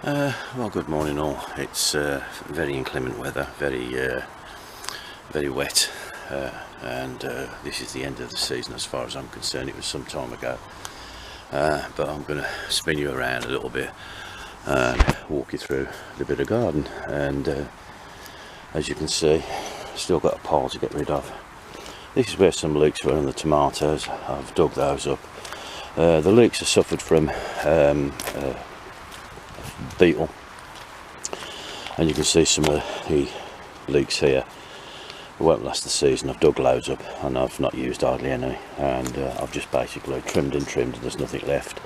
Well, good morning all. It's very inclement weather, very wet, and this is the end of the season as far as I'm concerned. It was some time ago, but I'm going to spin you around a little bit and walk you through the bit of garden. And as you can see, still got a pile to get rid of. This is where some leeks were in the tomatoes. I've dug those up. The leeks have suffered from beetle, and you can see some of the leeks here. It won't last the season. I've dug loads up and I've not used hardly any, and I've just basically trimmed and there's nothing left.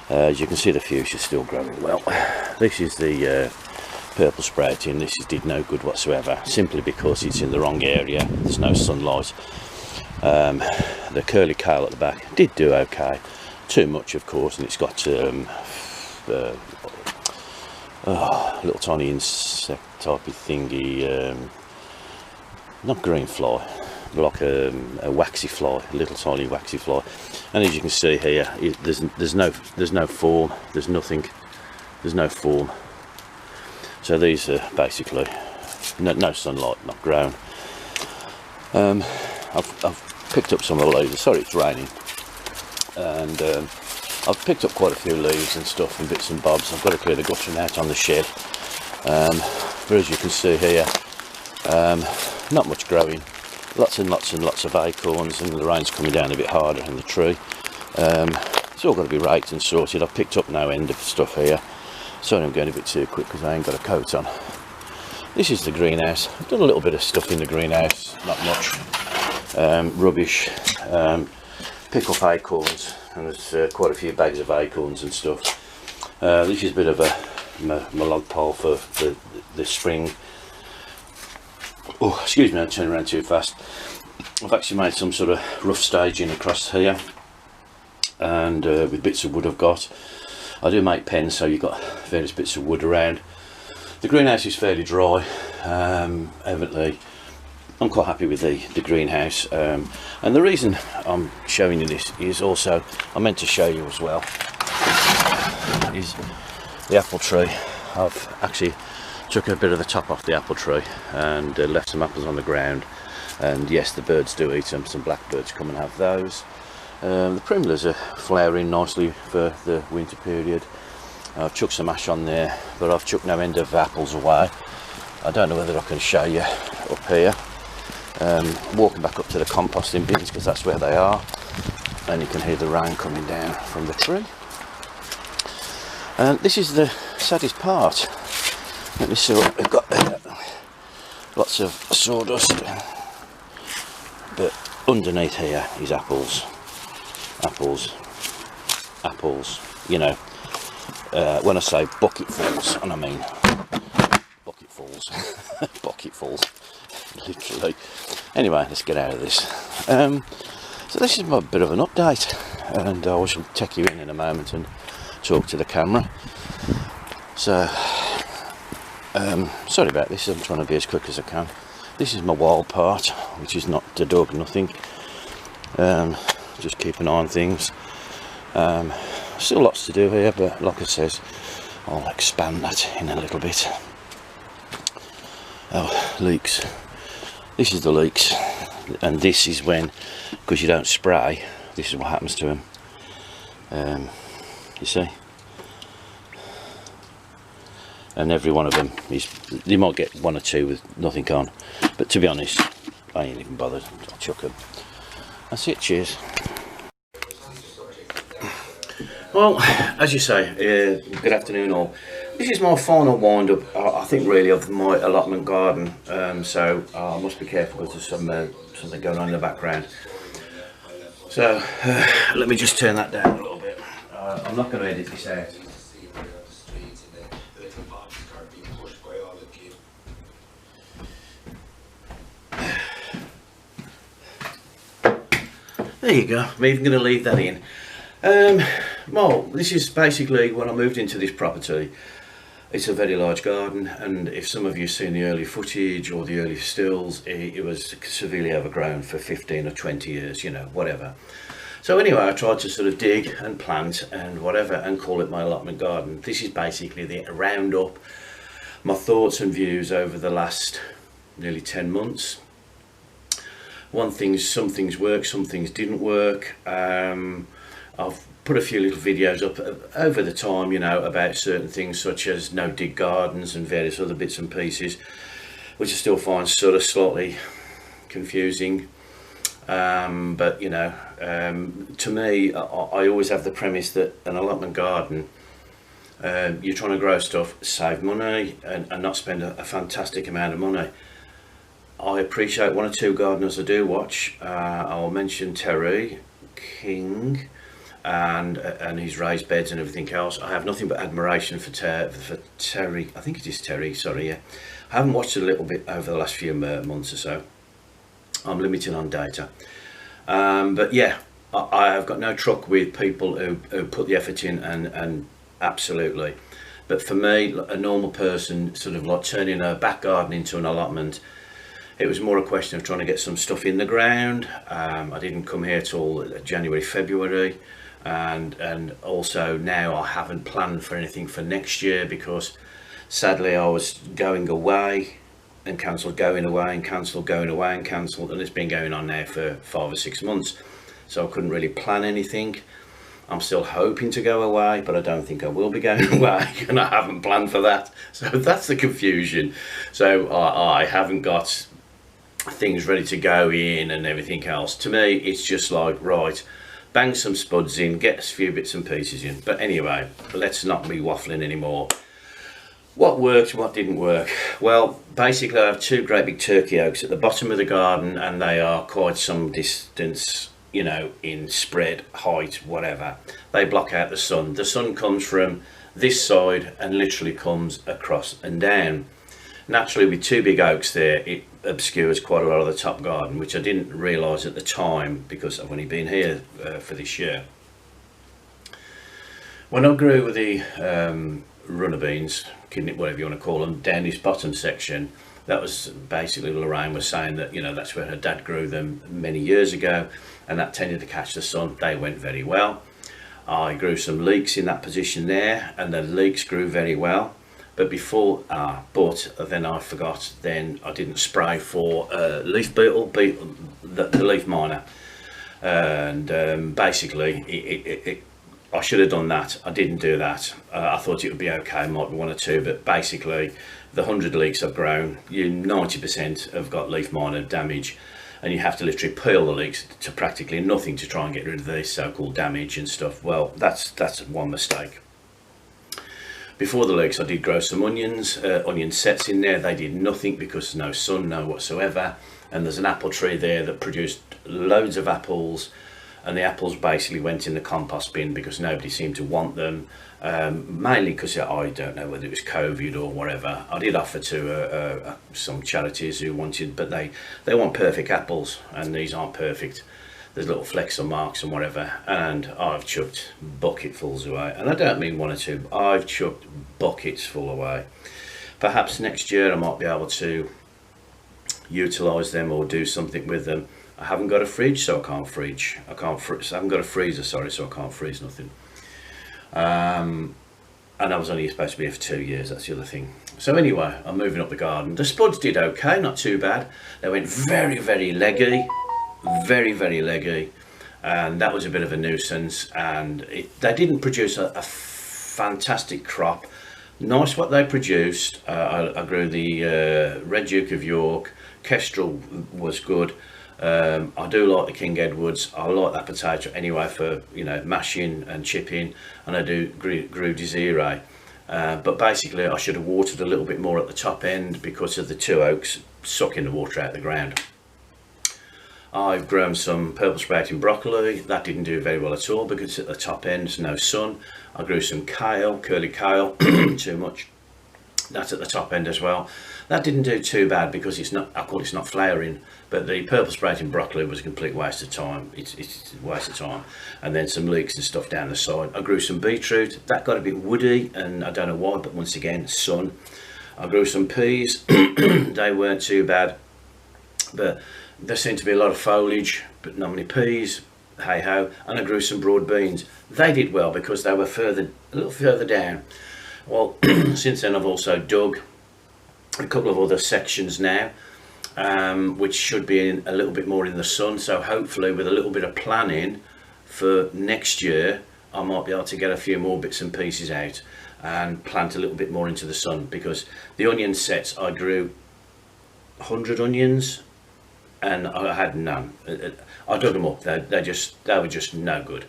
As you can see, the fuchsia's still growing well. This is the purple sprouting. This did no good whatsoever, simply because it's in the wrong area. There's no sunlight. The curly kale at the back did do okay, too much of course, and it's got little tiny insect type of thingy, not green fly, but like a waxy fly, a little tiny waxy fly. And as you can see here, there's no form, there's nothing, there's no form. So these are basically no sunlight, not grown. I've picked up some of the leaves. Sorry, it's raining, and I've picked up quite a few leaves and stuff and bits and bobs. I've got to clear the guttering out on the shed, but as you can see here, not much growing. Lots and lots of acorns, and the rain's coming down a bit harder in the tree. It's all got to be raked and sorted. I've picked up no end of stuff here. Sorry, I'm going a bit too quick because I ain't got a coat on. This is the greenhouse. I've done a little bit of stuff in the greenhouse, not much. Rubbish. Pick up acorns, and there's quite a few bags of acorns and stuff. This is a bit of my log pile for the spring. Oh, excuse me, I'm turning around too fast. I've actually made some sort of rough staging across here, and with bits of wood I've got. I do make pens, so you've got various bits of wood around. The greenhouse is fairly dry. Evidently I'm quite happy with the greenhouse, and the reason I'm showing you this is also, I meant to show you as well, is the apple tree. I've actually took a bit of the top off the apple tree and left some apples on the ground, and yes, the birds do eat them. Some blackbirds come and have those. The primulas are flowering nicely for the winter period. I've chucked some ash on there, but I've chucked no end of apples away. I don't know whether I can show you up here. Walking back up to the composting bins because that's where they are, and you can hear the rain coming down from the tree. And this is the saddest part. Let me see what we've got there. Lots of sawdust, but underneath here is apples. You know, when I say bucketfuls, and I mean bucketfuls, bucketfuls, literally. Anyway, let's get out of this. So this is my bit of an update, and I shall take you in a moment and talk to the camera. So sorry about this, I'm trying to be as quick as I can. This is my wild part, which is not the dug, nothing. Just keep an eye on things. Still lots to do here, but like I says, I'll expand that in a little bit. Oh, leeks. This is the leeks, and this is when, because you don't spray, this is what happens to them. You see? And every one of them is, you might get one or two with nothing on, but to be honest, I ain't even bothered. I'll chuck them. That's it, cheers. Well, as you say, good afternoon all. This is my final wind up, I think, really, of my allotment garden. So I must be careful because there's something going on in the background. So let me just turn that down a little bit. I'm not going to edit this out. There you go. I'm even going to leave that in. Well, this is basically when I moved into this property. It's a very large garden, and if some of you have seen the early footage or the early stills, it was severely overgrown for 15 or 20 years, you know, whatever. So anyway, I tried to sort of dig and plant and whatever and call it my allotment garden. This is basically the roundup, my thoughts and views over the last nearly 10 months. Some things worked, some things didn't work. I've put a few little videos up over the time, you know, about certain things such as no dig gardens and various other bits and pieces, which I still find sort of slightly confusing. But you know, to me, I always have the premise that an allotment garden, you're trying to grow stuff, save money and not spend a fantastic amount of money. I appreciate one or two gardeners I do watch. I'll mention Terry King and his raised beds and everything else. I have nothing but admiration for Terry. I think it is Terry, sorry, yeah. I haven't watched it a little bit over the last few months or so. I'm limited on data. But yeah, I have got no truck with people who put the effort in and absolutely. But for me, a normal person, sort of like turning a back garden into an allotment, it was more a question of trying to get some stuff in the ground. I didn't come here till January, February, and also now I haven't planned for anything for next year because sadly I was going away and cancelled going away and cancelled going away and cancelled, and it's been going on now for 5 or 6 months, so I couldn't really plan anything. I'm still hoping to go away, but I don't think I will be going away, and I haven't planned for that, so that's the confusion. So I haven't got things ready to go in and everything else. To me, it's just like, right, bang some spuds in, get a few bits and pieces in. But anyway, let's not be waffling anymore. What worked, what didn't work? Well, basically I have two great big turkey oaks at the bottom of the garden, and they are quite some distance, you know, in spread, height, whatever. They block out the sun. The sun comes from this side and literally comes across and down. Naturally, with two big oaks there, it obscures quite a lot of the top garden, which I didn't realise at the time because I've only been here for this year. When I grew the runner beans, kidney, whatever you want to call them, down this bottom section, that was basically, Lorraine was saying that, you know, that's where her dad grew them many years ago, and that tended to catch the sun. They went very well. I grew some leeks in that position there, and the leeks grew very well. But before, but then I forgot, then I didn't spray for leaf beetle, the leaf miner. And basically, I should have done that. I didn't do that. I thought it would be okay, might be one or two, but basically, the 100 leeks I've grown, 90% have got leaf miner damage. And you have to literally peel the leeks to practically nothing to try and get rid of the so-called damage and stuff. Well, that's one mistake. Before the leeks, I did grow some onions, onion sets in there. They did nothing because no sun, no whatsoever. And there's an apple tree there that produced loads of apples, and the apples basically went in the compost bin because nobody seemed to want them, mainly because I don't know whether it was COVID or whatever. I did offer to some charities who wanted, but they want perfect apples, and these aren't perfect. There's little flecks or marks and whatever, and I've chucked bucketfuls away. And I don't mean one or two, I've chucked buckets full away. Perhaps next year I might be able to utilise them or do something with them. I haven't got a fridge, so I can't fridge. I haven't got a freezer, sorry, so I can't freeze nothing. And I was only supposed to be here for 2 years, that's the other thing. So anyway, I'm moving up the garden. The spuds did okay, not too bad. They went very, very leggy. Very, very leggy, and that was a bit of a nuisance, and they didn't produce a fantastic crop. Nice what they produced. I grew the Red Duke of York. Kestrel was good. I do like the King Edwards. I like that potato anyway for, you know, mashing and chipping, and I do grew Desiree. But basically I should have watered a little bit more at the top end because of the two oaks sucking the water out of the ground. I've grown some purple sprouting broccoli. That didn't do very well at all because at the top end, no sun. I grew some kale, curly kale, too much. That's at the top end as well. That didn't do too bad because it's not, I call it's not flowering, but the purple sprouting broccoli was a complete waste of time. It's a waste of time. And then some leeks and stuff down the side. I grew some beetroot. That got a bit woody, and I don't know why, but once again, sun. I grew some peas. They weren't too bad, but there seemed to be a lot of foliage, but not many peas. hey ho. And I grew some broad beans. They did well because they were a little further down. Well, since then I've also dug a couple of other sections now, which should be a little bit more in the sun. So hopefully with a little bit of planning for next year, I might be able to get a few more bits and pieces out and plant a little bit more into the sun, because the onion sets, I grew 100 onions and I had none. I dug them up, they were just no good.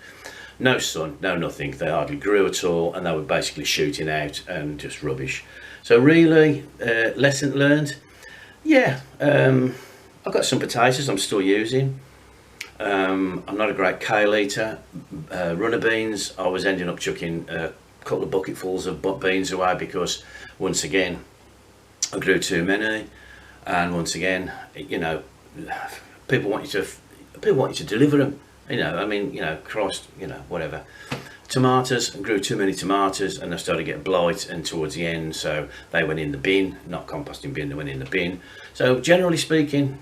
No sun, no nothing, they hardly grew at all, and they were basically shooting out and just rubbish. So really, lesson learned. Yeah, I've got some potatoes I'm still using. I'm not a great kale eater. Runner beans, I was ending up chucking a couple of bucketfuls of beans away, because once again I grew too many, and once again, you know, people want you to deliver them, you know, I mean, you know, Christ, you know, whatever. Tomatoes, I grew too many tomatoes and I started getting blight, and towards the end, so they went in the bin, not composting bin, they went in the bin. So generally speaking,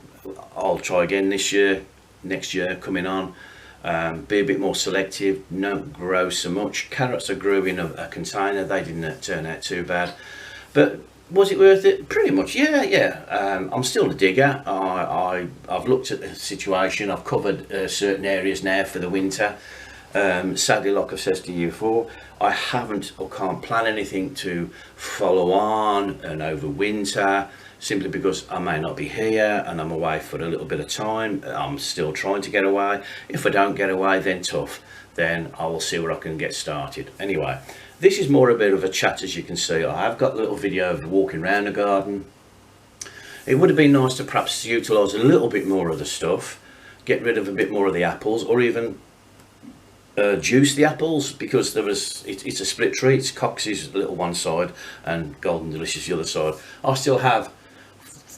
I'll try again this year, next year coming on, be a bit more selective, not grow so much. Carrots I grew in a container, they didn't turn out too bad, but was it worth it? Pretty much, yeah. I'm still a digger. I've looked at the situation, I've covered certain areas now for the winter. Sadly, like I've said to you before, I haven't or can't plan anything to follow on and over winter, simply because I may not be here and I'm away for a little bit of time. I'm still trying to get away. If I don't get away, then tough, then I will see where I can get started. Anyway, this is more a bit of a chat, as you can see. I have got a little video of walking around the garden. It would have been nice to perhaps utilise a little bit more of the stuff, get rid of a bit more of the apples, or even juice the apples, because it's a split tree. It's Cox's little one side and Golden Delicious the other side. I still have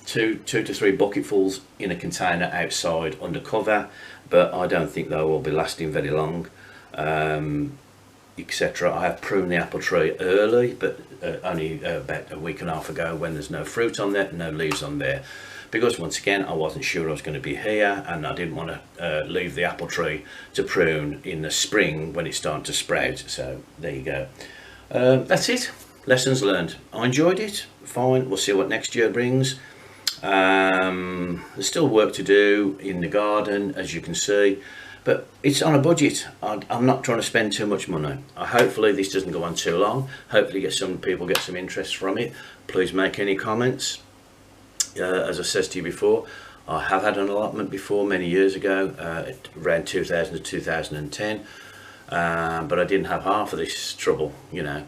two to three bucketfuls in a container outside under cover, but I don't think they will be lasting very long, etc. I have pruned the apple tree early, but only about a week and a half ago, when there's no fruit on there, no leaves on there, because once again I wasn't sure I was going to be here, and I didn't want to leave the apple tree to prune in the spring when it's starting to sprout. So there you go. That's it. Lessons learned. I enjoyed it. Fine, we'll see what next year brings. There's still work to do in the garden, as you can see, but it's on a budget. I'm not trying to spend too much money. Hopefully this doesn't go on too long. Hopefully some people get some interest from it. Please make any comments. As I said to you before, I have had an allotment before many years ago, around 2000 to 2010, but I didn't have half of this trouble, you know,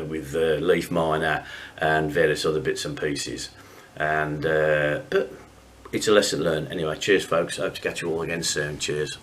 with leaf miner and various other bits and pieces. And but it's a lesson learned. Anyway, cheers folks, I hope to catch you all again soon. Cheers.